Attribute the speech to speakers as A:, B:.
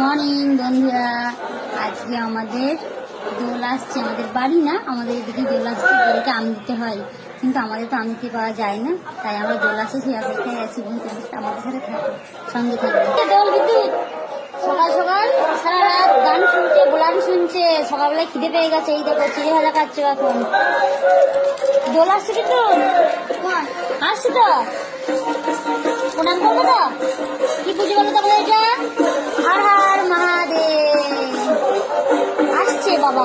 A: Morning বন্ধুরা, আজকে আমাদের দোল আসছে। আমাদের বাড়ি না, আমাদের এদিকে দোল আসছে। দোলকে আম দিতে হয়, কিন্তু আমাদের তো আম দিতে পাওয়া যায় না, তাই আমরা দোল আসছে সেই অপেক্ষায় আছি। বন্ধু আমাদের সাথে থাকো, সঙ্গে থাকবে। দোল বিদ্যুৎ সকাল সকাল সারা রাত গান শুনছে, গোলান শুনছে। সকালবেলায় খিদে পেয়ে গেছে, এই দেখো চিড়ে ভাজা খাচ্ছে। এখন দোল আসছে, কিন্তু আসছে তো প্রণাম করবো তো। কি পুজো বলো তো এটা? হর হর মহাদেব আসছে বাবা।